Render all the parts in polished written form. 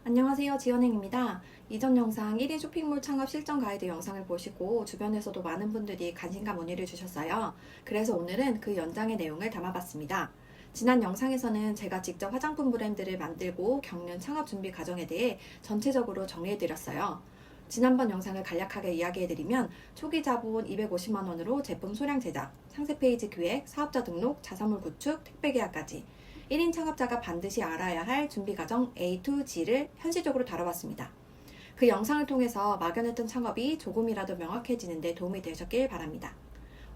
안녕하세요, 지연행입니다. 이전 영상 1인 쇼핑몰 창업 실전 가이드 영상을 보시고 주변에서도 많은 분들이 관심과 문의를 주셨어요. 그래서 오늘은 그 연장의 내용을 담아봤습니다. 지난 영상에서는 제가 직접 화장품 브랜드를 만들고 겪는 창업 준비 과정에 대해 전체적으로 정리해드렸어요. 지난번 영상을 간략하게 이야기해드리면 초기 자본 250만 원으로 제품 소량 제작, 상세 페이지 기획, 사업자 등록, 자사몰 구축, 택배 계약까지 1인 창업자가 반드시 알아야 할 준비 과정 A to G를 현실적으로 다뤄봤습니다. 그 영상을 통해서 막연했던 창업이 조금이라도 명확해지는 데 도움이 되셨길 바랍니다.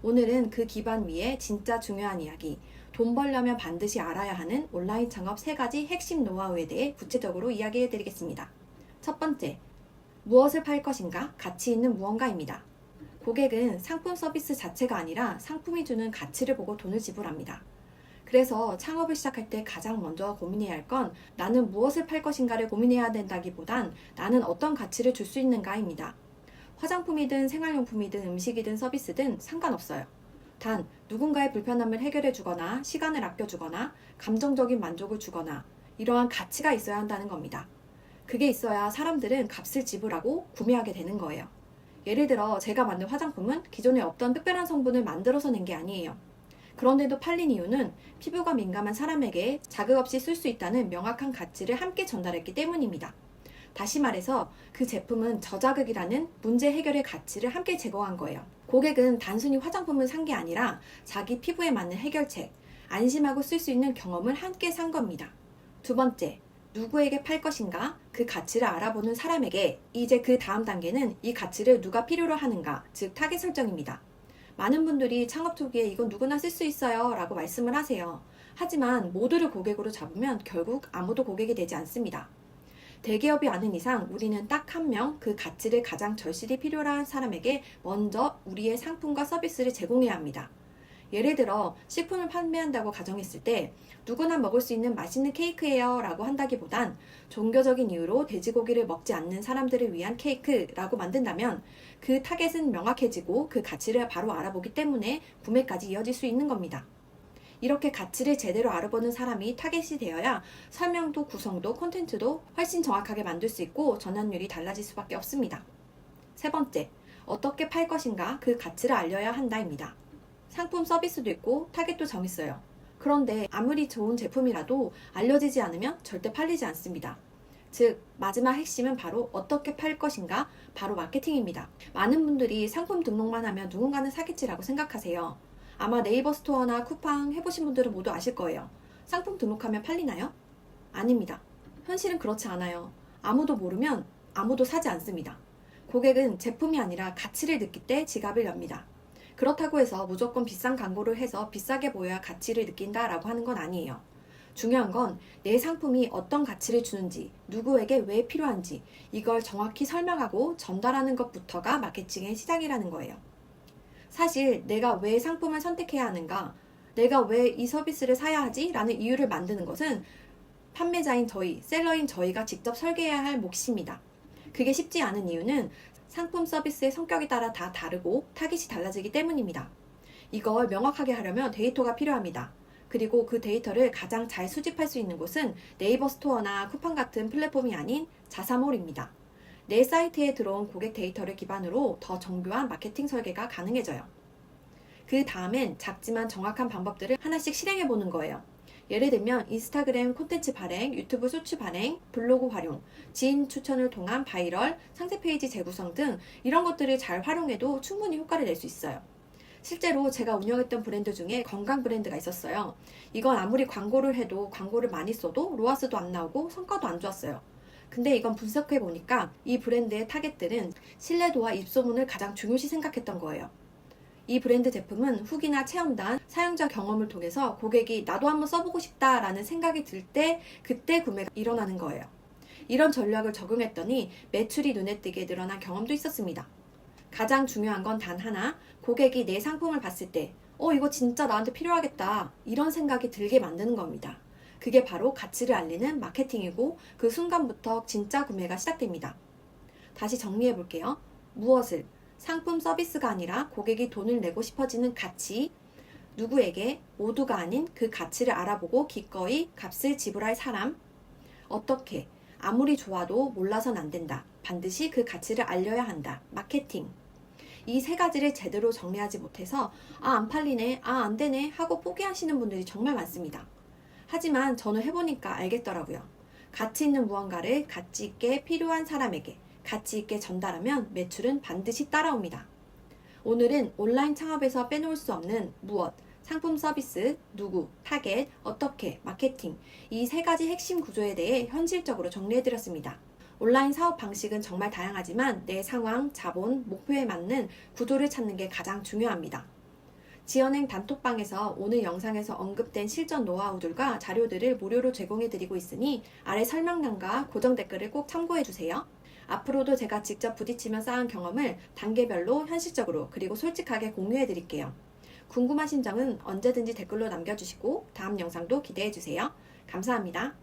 오늘은 그 기반 위에 진짜 중요한 이야기, 돈 벌려면 반드시 알아야 하는 온라인 창업 3가지 핵심 노하우에 대해 구체적으로 이야기해 드리겠습니다. 첫 번째, 무엇을 팔 것인가? 가치 있는 무언가입니다. 고객은 상품 서비스 자체가 아니라 상품이 주는 가치를 보고 돈을 지불합니다. 그래서 창업을 시작할 때 가장 먼저 고민해야 할 건 나는 무엇을 팔 것인가를 고민해야 된다기보단 나는 어떤 가치를 줄 수 있는가입니다. 화장품이든 생활용품이든 음식이든 서비스든 상관없어요. 단 누군가의 불편함을 해결해 주거나 시간을 아껴 주거나 감정적인 만족을 주거나 이러한 가치가 있어야 한다는 겁니다. 그게 있어야 사람들은 값을 지불하고 구매하게 되는 거예요. 예를 들어 제가 만든 화장품은 기존에 없던 특별한 성분을 만들어서 낸 게 아니에요. 그런데도 팔린 이유는 피부가 민감한 사람에게 자극 없이 쓸 수 있다는 명확한 가치를 함께 전달했기 때문입니다. 다시 말해서 그 제품은 저자극이라는 문제 해결의 가치를 함께 제공한 거예요. 고객은 단순히 화장품을 산 게 아니라 자기 피부에 맞는 해결책, 안심하고 쓸 수 있는 경험을 함께 산 겁니다. 두 번째, 누구에게 팔 것인가? 그 가치를 알아보는 사람에게 이제 그 다음 단계는 이 가치를 누가 필요로 하는가, 즉 타겟 설정입니다. 많은 분들이 창업 초기에 이건 누구나 쓸 수 있어요 라고 말씀을 하세요. 하지만 모두를 고객으로 잡으면 결국 아무도 고객이 되지 않습니다. 대기업이 아닌 이상 우리는 딱 한 명 그 가치를 가장 절실히 필요로 한 사람에게 먼저 우리의 상품과 서비스를 제공해야 합니다. 예를 들어 식품을 판매한다고 가정했을 때 누구나 먹을 수 있는 맛있는 케이크예요 라고 한다기보단 종교적인 이유로 돼지고기를 먹지 않는 사람들을 위한 케이크라고 만든다면 그 타겟은 명확해지고 그 가치를 바로 알아보기 때문에 구매까지 이어질 수 있는 겁니다. 이렇게 가치를 제대로 알아보는 사람이 타겟이 되어야 설명도 구성도 콘텐츠도 훨씬 정확하게 만들 수 있고 전환율이 달라질 수밖에 없습니다. 세 번째, 어떻게 팔 것인가 그 가치를 알려야 한다입니다. 상품 서비스도 있고 타겟도 정했어요. 그런데 아무리 좋은 제품이라도 알려지지 않으면 절대 팔리지 않습니다. 즉 마지막 핵심은 바로 어떻게 팔 것인가, 바로 마케팅입니다. 많은 분들이 상품 등록만 하면 누군가는 사겠지라고 생각하세요. 아마 네이버 스토어나 쿠팡 해보신 분들은 모두 아실 거예요. 상품 등록하면 팔리나요? 아닙니다. 현실은 그렇지 않아요. 아무도 모르면 아무도 사지 않습니다. 고객은 제품이 아니라 가치를 느낄 때 지갑을 엽니다. 그렇다고 해서 무조건 비싼 광고를 해서 비싸게 보여야 가치를 느낀다라고 하는 건 아니에요. 중요한 건 내 상품이 어떤 가치를 주는지, 누구에게 왜 필요한지 이걸 정확히 설명하고 전달하는 것부터가 마케팅의 시작이라는 거예요. 사실 내가 왜 상품을 선택해야 하는가, 내가 왜 이 서비스를 사야 하지? 라는 이유를 만드는 것은 판매자인 저희, 셀러인 저희가 직접 설계해야 할 몫입니다. 그게 쉽지 않은 이유는 상품 서비스의 성격에 따라 다 다르고 타깃이 달라지기 때문입니다. 이걸 명확하게 하려면 데이터가 필요합니다. 그리고 그 데이터를 가장 잘 수집할 수 있는 곳은 네이버 스토어나 쿠팡 같은 플랫폼이 아닌 자사몰입니다. 내 사이트에 들어온 고객 데이터를 기반으로 더 정교한 마케팅 설계가 가능해져요. 그 다음엔 작지만 정확한 방법들을 하나씩 실행해 보는 거예요. 예를 들면 인스타그램 콘텐츠 발행, 유튜브 쇼츠 발행, 블로그 활용, 지인 추천을 통한 바이럴, 상세 페이지 재구성 등 이런 것들을 잘 활용해도 충분히 효과를 낼 수 있어요. 실제로 제가 운영했던 브랜드 중에 건강 브랜드가 있었어요. 이건 아무리 광고를 해도 광고를 많이 써도 로아스도 안 나오고 성과도 안 좋았어요. 근데 이건 분석해 보니까 이 브랜드의 타겟들은 신뢰도와 입소문을 가장 중요시 생각했던 거예요. 이 브랜드 제품은 후기나 체험단, 사용자 경험을 통해서 고객이 나도 한번 써보고 싶다라는 생각이 들 때 그때 구매가 일어나는 거예요. 이런 전략을 적용했더니 매출이 눈에 띄게 늘어난 경험도 있었습니다. 가장 중요한 건 단 하나, 고객이 내 상품을 봤을 때 이거 진짜 나한테 필요하겠다 이런 생각이 들게 만드는 겁니다. 그게 바로 가치를 알리는 마케팅이고 그 순간부터 진짜 구매가 시작됩니다. 다시 정리해 볼게요. 무엇을? 상품 서비스가 아니라 고객이 돈을 내고 싶어지는 가치, 누구에게? 모두가 아닌 그 가치를 알아보고 기꺼이 값을 지불할 사람, 어떻게? 아무리 좋아도 몰라선 안 된다. 반드시 그 가치를 알려야 한다. 마케팅. 이 세 가지를 제대로 정리하지 못해서 안 팔리네, 안 되네 하고 포기하시는 분들이 정말 많습니다. 하지만 저는 해보니까 알겠더라고요. 가치 있는 무언가를 가치 있게 필요한 사람에게 가치 있게 전달하면 매출은 반드시 따라옵니다. 오늘은 온라인 창업에서 빼놓을 수 없는 무엇, 상품 서비스, 누구, 타겟, 어떻게, 마케팅 이 세 가지 핵심 구조에 대해 현실적으로 정리해드렸습니다. 온라인 사업 방식은 정말 다양하지만 내 상황, 자본, 목표에 맞는 구조를 찾는 게 가장 중요합니다. 지연행 단톡방에서 오늘 영상에서 언급된 실전 노하우들과 자료들을 무료로 제공해드리고 있으니 아래 설명란과 고정 댓글을 꼭 참고해주세요. 앞으로도 제가 직접 부딪히며 쌓은 경험을 단계별로 현실적으로 그리고 솔직하게 공유해드릴게요. 궁금하신 점은 언제든지 댓글로 남겨주시고 다음 영상도 기대해주세요. 감사합니다.